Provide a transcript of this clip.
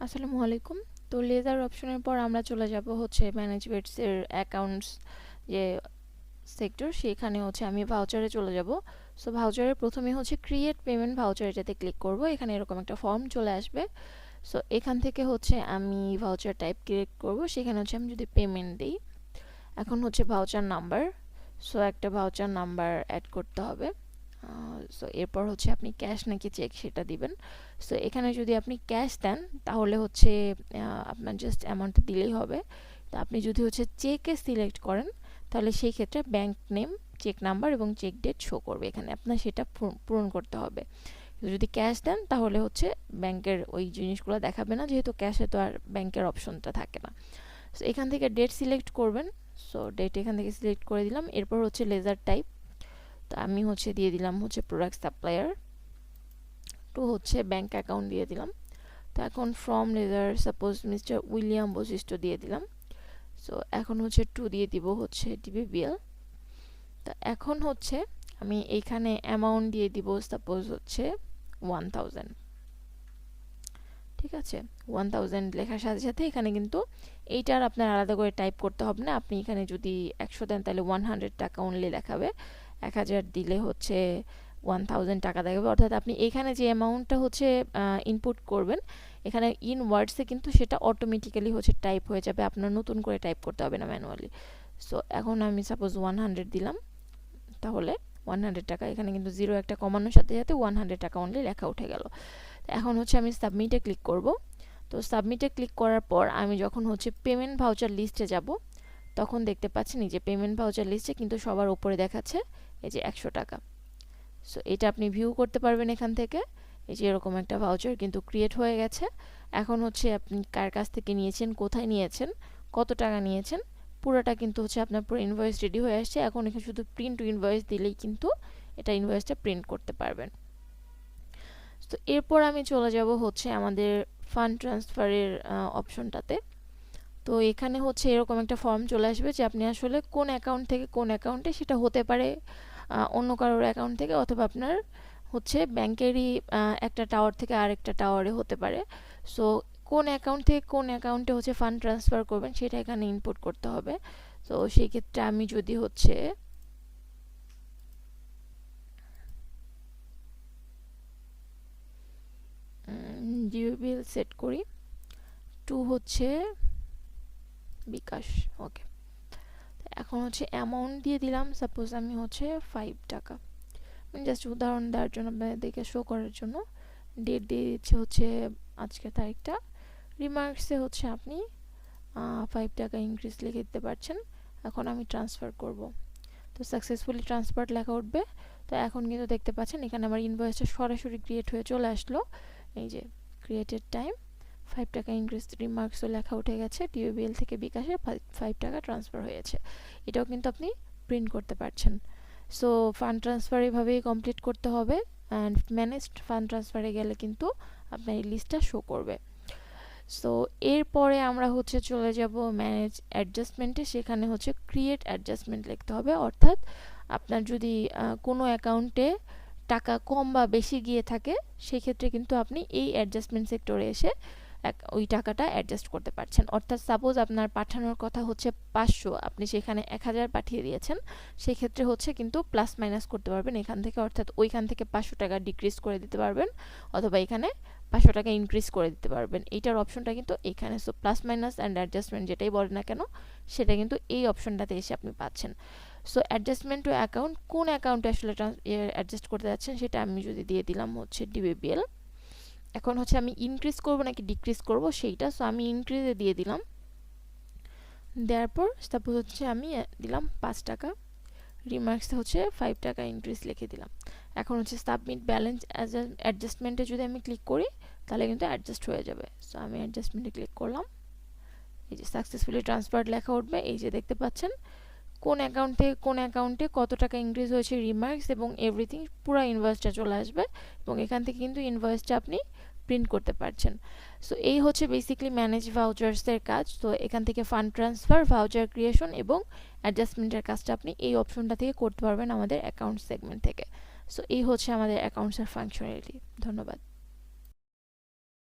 আসসালামু আলাইকুম। তো লেজার অপশনের পর আমরা চলে যাব হচ্ছে ম্যানেজমেন্টস এর অ্যাকাউন্টস যে সেক্টর, সেখানে হচ্ছে আমি ভাউচারে চলে যাব। সো ভাউচারের প্রথমে হচ্ছে ক্রিয়েট পেমেন্ট ভাউচার, এটাতে ক্লিক করব। এখানে এরকম একটা ফর্ম চলে আসবে। সো এখান থেকে হচ্ছে আমি ভাউচার টাইপ ক্রিয়েট করব। সেখানে হচ্ছে আমি যদি পেমেন্ট দিই, এখন হচ্ছে ভাউচার নাম্বার। সো একটা ভাউচার নাম্বার অ্যাড করতে হবে। সো এরপর হচ্ছে আপনি ক্যাশ নাকি চেক সেটা দিবেন। সো এখানে যদি আপনি ক্যাশ দেন তাহলে হচ্ছে আপনার জাস্ট অ্যামাউন্টটা দিলেই হবে। তো আপনি যদি হচ্ছে চেকে সিলেক্ট করেন তাহলে সেই ক্ষেত্রে ব্যাংক নেম, চেক নাম্বার এবং চেক ডেট শো করবে। এখানে আপনার সেটা পূরণ করতে হবে। যদি ক্যাশ দেন তাহলে হচ্ছে ব্যাংকের ওই জিনিসগুলো দেখাবে না, যেহেতু ক্যাশে তো আর ব্যাংকের অপশনটা থাকে না। সো এখান থেকে ডেট সিলেক্ট করবেন। সো ডেট এখান থেকে সিলেক্ট করে দিলাম। এরপর হচ্ছে লেজার টাইপ, তো আমি হচ্ছে দিয়ে দিলাম হচ্ছে প্রোডাক্ট সাপ্লায়ার। টু হচ্ছে ব্যাংক অ্যাকাউন্ট দিয়ে দিলাম। তো এখন from ledger suppose mister William Vashishtha দিয়ে দিলাম। সো এখন হচ্ছে টু দিয়ে দিব হচ্ছে ডিবিবিএল। তো এখন হচ্ছে আমি এইখানে অ্যামাউন্ট দিয়ে দিব সাপোজ হচ্ছে 1000। ঠিক আছে, 1000 লেখার সাথে সাথে এখানে কিন্তু এইটার আপনার আলাদা করে টাইপ করতে হবে না। আপনি এখানে যদি 100 দেন তাহলে 100 টাকা অনলি দেখাবে, 1000 দিলে হচ্ছে 1000 টাকা দেখাবে। অর্থাৎ আপনি এখানে যে অ্যামাউন্টটা হচ্ছে ইনপুট করবেন, এখানে ইন ওয়ার্ডসে কিন্তু সেটা অটোমেটিক্যালি হচ্ছে টাইপ হয়ে যাবে, আপনার নতুন করে টাইপ করতে হবে না ম্যানুয়ালি। সো এখন আমি সাপোজ 100 দিলাম, তাহলে 100 টাকা, এখানে কিন্তু জিরো একটা কমানোর সাথে সাথে 100 টাকা অনলি লেখা উঠে গেল। এখন হচ্ছে আমি সাবমিটে ক্লিক করব। তো সাবমিটে ক্লিক করার পর আমি যখন হচ্ছে পেমেন্ট ভাউচার লিস্টে যাব, তখন দেখতে পাচ্ছেন এই যে পেমেন্ট ভাউচার লিস্টে কিন্তু সবার উপরে দেখাচ্ছে এই যে 100 টাকা। সো এটা আপনি ভিউ করতে পারবেন এখান থেকে। এই যে এরকম একটা ভাউচার কিন্তু ক্রিয়েট হয়ে গেছে। এখন হচ্ছে আপনি কার কাছ থেকে নিয়েছেন, কোথায় নিয়েছেন, কত টাকা নিয়েছেন, পুরোটা কিন্তু হচ্ছে আপনার পুরো ইনভয়েস রেডি হয়ে আসছে। এখন এখানে শুধু প্রিন্ট টু ইনভয়েস দিলেই কিন্তু এটা ইনভয়েসটা প্রিন্ট করতে পারবেন। তো এরপর আমি চলে যাব হচ্ছে আমাদের ফান্ড ট্রান্সফারের অপশনটাতে। তো এখানে হচ্ছে এরকম একটা ফর্ম চলে আসবে যে আপনি আসলে কোন অ্যাকাউন্ট থেকে কোন অ্যাকাউন্টে, সেটা হতে পারে অন্য কারোর অ্যাকাউন্ট থেকে, অথবা আপনার হচ্ছে ব্যাংকেরই একটা টাওয়ার থেকে আরেকটা টাওয়ারে হতে পারে। সো কোন অ্যাকাউন্ট থেকে কোন অ্যাকাউন্টে হচ্ছে ফান্ড ট্রান্সফার করবেন সেটা এখানে ইনপুট করতে হবে। তো সেই ক্ষেত্রে আমি যদি হচ্ছে ডিউবিল সেট করি, টু হচ্ছে বিকাশ, ওকে। এখন হচ্ছে অ্যামাউন্ট দিয়ে দিলাম, সাপোজ আমি হচ্ছে 5 টাকা, জাস্ট উদাহরণ দেওয়ার জন্য, আপনাদেরকে শো করার জন্য। ডেট দিয়ে দিচ্ছে হচ্ছে আজকের তারিখটা। রিমার্কসে হচ্ছে আপনি 5 টাকা ইনক্রিজ লিখে দিতে পারছেন। এখন আমি ট্রান্সফার করব। তো সাকসেসফুলি ট্রান্সফার লেখা উঠবে। তো এখন কিন্তু দেখতে পাচ্ছেন এখানে আমার ইনভয়েসটা সরাসরি ক্রিয়েট হয়ে চলে আসলো। এই যে ক্রিয়েটেড টাইম 5 টাকা ইনক্রিজ রিমার্কসও লেখা উঠে গেছে, টিউবিএল থেকে বিকাশে 5 টাকা ট্রান্সফার হয়েছে। এটাও কিন্তু আপনি প্রিন্ট করতে পারছেন। সো ফান্ড ট্রান্সফার এভাবেই কমপ্লিট করতে হবে। অ্যান্ড ম্যানেজড ফান্ড ট্রান্সফারে গেলে কিন্তু আপনার এই লিস্টটা শো করবে। সো এরপরে আমরা হচ্ছে চলে যাব ম্যানেজ অ্যাডজাস্টমেন্টে। সেখানে হচ্ছে ক্রিয়েট অ্যাডজাস্টমেন্ট লিখতে হবে। অর্থাৎ আপনার যদি কোনো অ্যাকাউন্টে টাকা কম বা বেশি গিয়ে থাকে, সেক্ষেত্রে কিন্তু আপনি এই অ্যাডজাস্টমেন্ট সেক্টরে এসে ওই টাকাটা অ্যাডজাস্ট করতে পারছেন। অর্থাৎ সাপোজ আপনার পাঠানোর কথা হচ্ছে 500, আপনি সেখানে 1000 পাঠিয়ে দিয়েছেন, সেক্ষেত্রে হচ্ছে কিন্তু প্লাস মাইনাস করতে পারবেন এখান থেকে। অর্থাৎ ওইখান থেকে 500 টাকা ডিক্রিজ করে দিতে পারবেন, অথবা এখানে 500 টাকা ইনক্রিজ করে দিতে পারবেন। এইটার অপশনটা কিন্তু এখানে। So plus minus and adjustment যেটাই বলেন না কেন, সেটা কিন্তু এই অপশনটাতে এসে আপনি পাচ্ছেন। সো অ্যাডজাস্টমেন্ট টু অ্যাকাউন্ট, কোন অ্যাকাউন্টে আসলে অ্যাডজাস্ট করতে যাচ্ছেন সেটা আমি যদি দিয়ে দিলাম হচ্ছে ডিবিবিএল। এখন হচ্ছে আমি ইনক্রিজ করব নাকি ডিক্রিজ করব সেইটা। সো আমি ইনক্রিজে দিয়ে দিলাম। দেওয়ার পর সাপোজ হচ্ছে আমি দিলাম 5 টাকা, রিমার্কসে হচ্ছে 5 টাকা ইনক্রিজ লিখে দিলাম। এখন হচ্ছে সাবমিট ব্যালেন্স অ্যাডজাস্টমেন্টে যদি আমি ক্লিক করি তাহলে কিন্তু অ্যাডজাস্ট হয়ে যাবে। সো আমি অ্যাডজাস্টমেন্টে ক্লিক করলাম। এই যে সাকসেসফুলি ট্রান্সফার্ড লেখা উঠবে। এই যে দেখতে পাচ্ছেন কোন অ্যাকাউন্ট থেকে কোন অ্যাকাউন্টে কত টাকা ইনক্রিজ হয়েছে, রিমার্কস এবং এভরিথিং পুরো ইনভয়েসটা চলে আসবে, এবং এখান থেকে কিন্তু ইনভয়েসটা আপনি প্রিন্ট করতে পারছেন। সো এই হচ্ছে বেসিক্যালি ম্যানেজ ভাউচার্সের কাজ। তো এখান থেকে ফান্ড ট্রান্সফার, ভাউচার ক্রিয়েশন এবং অ্যাডজাস্টমেন্টের কাজটা আপনি এই অপশনটা থেকে করতে পারবেন আমাদের অ্যাকাউন্ট সেগমেন্ট থেকে। সো এই হচ্ছে আমাদের অ্যাকাউন্টসের ফাংশনালিটি। ধন্যবাদ।